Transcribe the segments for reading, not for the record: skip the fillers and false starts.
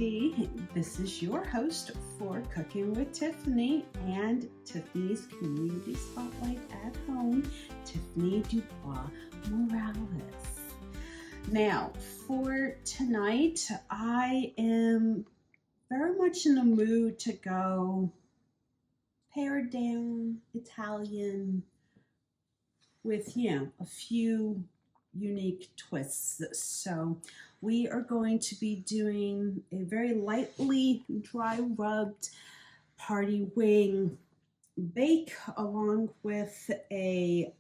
everybody. This is your host for Cooking with Tiffany and Tiffany's Community Spotlight at Home, Tiffany DuBois-Morales. Now, for tonight, I am very much in the mood to go pared down Italian with, a few unique twists. So we are going to be doing a very lightly dry rubbed party wing bake along with a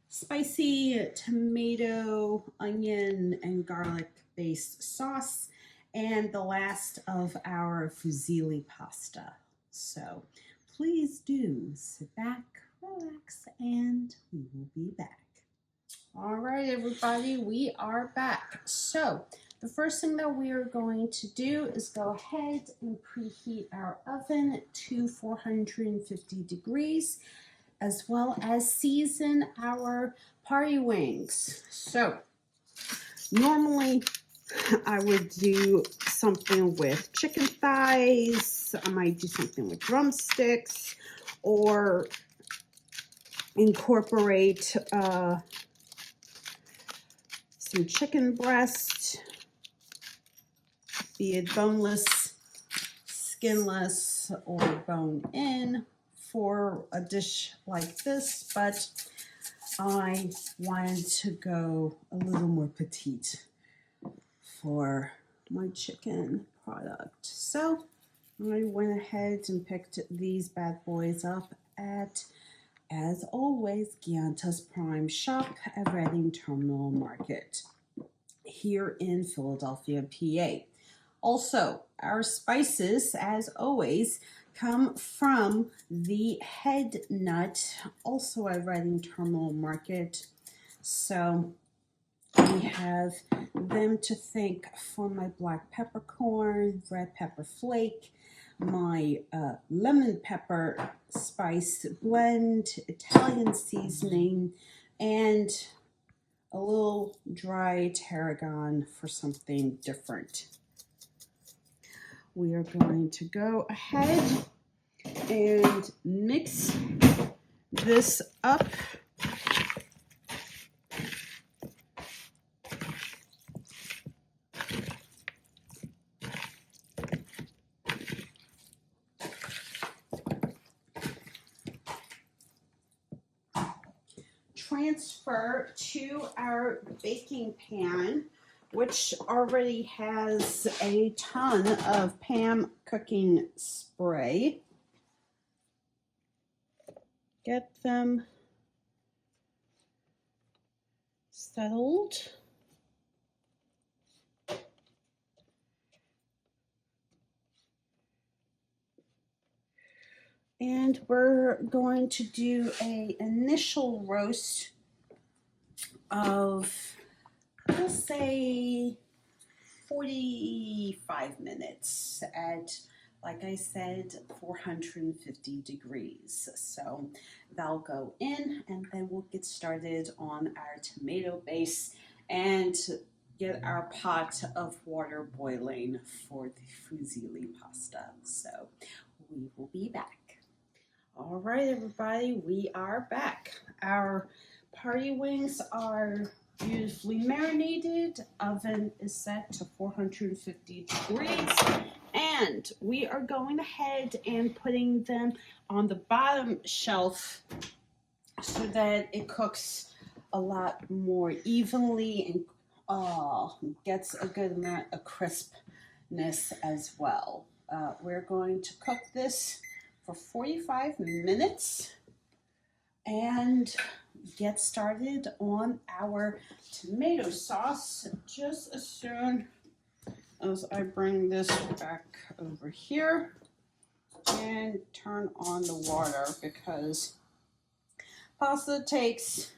spicy tomato, onion, and garlic based sauce, and the last of our fusilli pasta. So please do sit back, relax, and we will be back. All right, everybody, we are back. So the first thing that we are going to do is go ahead and preheat our oven to 450 degrees, as well as season our party wings. So normally I would do something with chicken thighs. I might do something with drumsticks or incorporate some chicken breast, be it boneless, skinless, or bone-in for a dish like this, but I wanted to go a little more petite for my chicken product. So I went ahead and picked these bad boys up at, as always, Gianta's Prime Shop at Reading Terminal Market here in Philadelphia, PA. Also, our spices, as always, come from the Head Nut, also at Reading Terminal Market. So we have them to thank for my black peppercorn, red pepper flake, my lemon pepper spice blend, Italian seasoning, and a little dry tarragon for something different. We are going to go ahead and mix this up. Transfer to our baking pan, which already has a ton of Pam cooking spray. Get them settled. And we're going to do an initial roast of, we'll say, 45 minutes at, like I said, 450 degrees. So that'll go in, and then we'll get started on our tomato base and get our pot of water boiling for the fusilli pasta. So we will be back. All right, everybody, we are back. Our party wings are beautifully marinated. Oven is set to 450 degrees. And we are going ahead and putting them on the bottom shelf so that it cooks a lot more evenly and gets a good amount of crispness as well. We're going to cook this for 45 minutes and get started on our tomato sauce just as soon as I bring this back over here and turn on the water, because pasta takes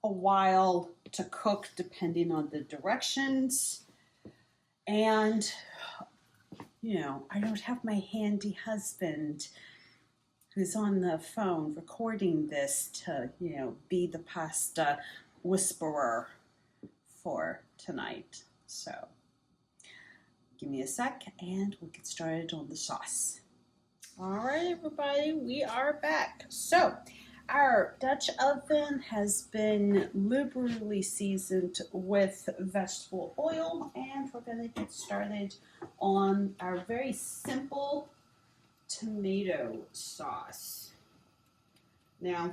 a while to cook depending on the directions, and I don't have my handy husband who's on the phone recording this to, be the pasta whisperer for tonight. So Give me a sec and we'll get started on the sauce. All right, everybody, we are back. So our Dutch oven has been liberally seasoned with vegetable oil, and we're going to get started on our very simple tomato sauce. Now,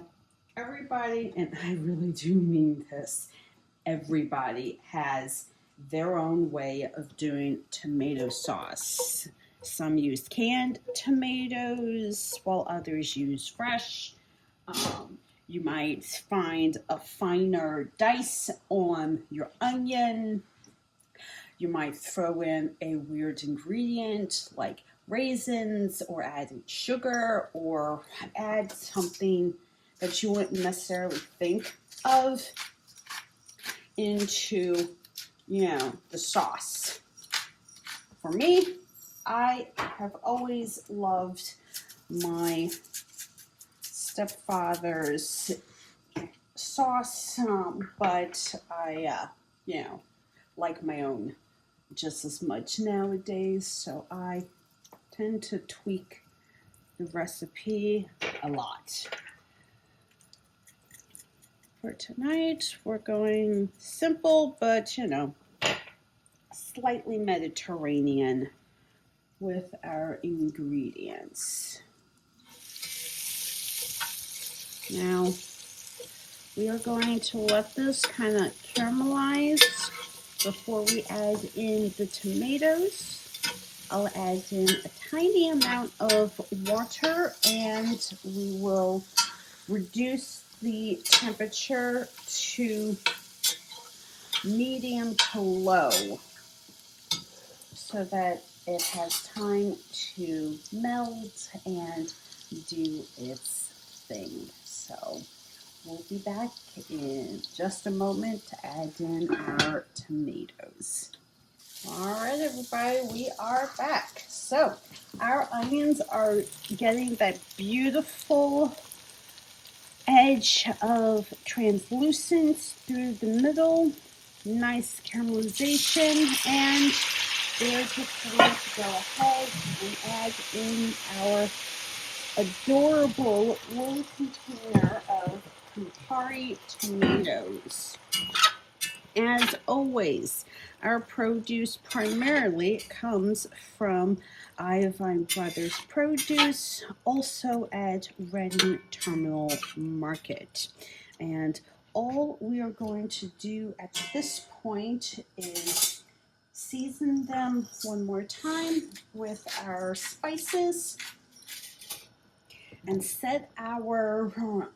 everybody, and I really do mean this, everybody has their own way of doing tomato sauce. Some use canned tomatoes while others use fresh. You might find a finer dice on your onion. You might throw in a weird ingredient like raisins, or add sugar, or add something that you wouldn't necessarily think of into, the sauce. For me, I have always loved my stepfather's sauce, but I, like my own just as much nowadays, so I tend to tweak the recipe a lot. For tonight, we're going simple, but slightly Mediterranean with our ingredients. Now, we are going to let this kind of caramelize before we add in the tomatoes. I'll add in a tiny amount of water, and we will reduce the temperature to medium to low so that it has time to melt and do its thing. So we'll be back in just a moment to add in our tomatoes. All right, everybody, we are back. So our onions are getting that beautiful edge of translucence through the middle, nice caramelization, and we're just going to go ahead and add in our adorable little container of Campari tomatoes. As always, our produce primarily comes from Iovine Brothers Produce, also at Reading Terminal Market. And all we are going to do at this point is season them one more time with our spices and set our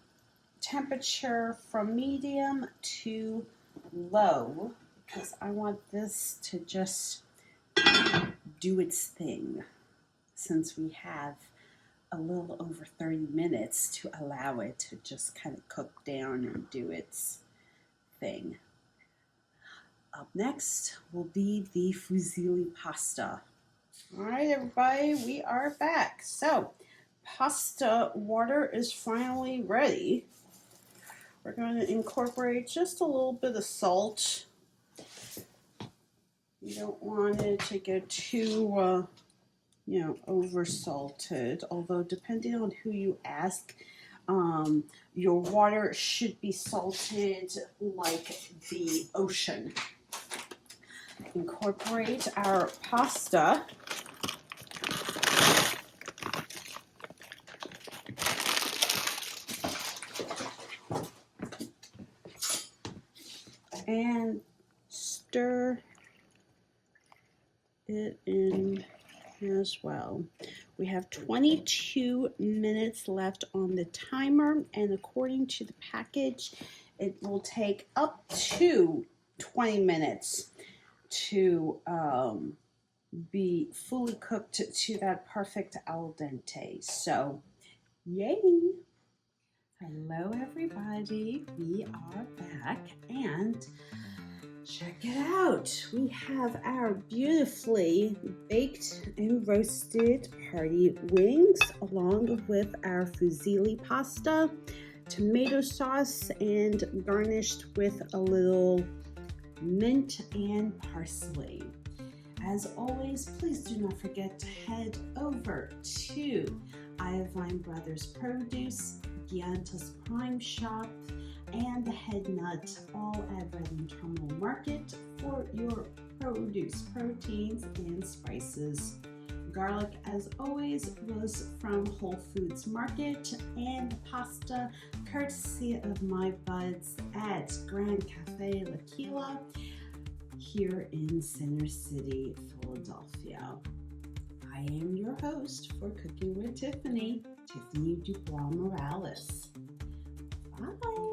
temperature from medium to low, because I want this to just do its thing, since we have a little over 30 minutes to allow it to just kind of cook down and do its thing. Up next will be the fusilli pasta. All right, everybody, we are back. So pasta water is finally ready. We're going to incorporate just a little bit of salt. You don't want it to get too, over salted. Although, depending on who you ask, your water should be salted like the ocean. Incorporate our pasta. And stir it in as well. We have 22 minutes left on the timer, and according to the package, it will take up to 20 minutes to be fully cooked to that perfect al dente. So, yay! Hello, everybody. We are back, and check it out. We have our beautifully baked and roasted party wings, along with our fusilli pasta, tomato sauce, and garnished with a little mint and parsley. As always, please do not forget to head over to Iovine Brothers Produce, Gianta's Prime Shop, and the Head Nut, all at Reading Terminal Market for your produce, proteins, and spices. Garlic, as always, was from Whole Foods Market, and pasta, courtesy of my buds at Grand Cafe L'Aquila here in Center City, Philadelphia. I am your host for Cooking with Tiffany, Tiffany DuBois-Morales. Bye.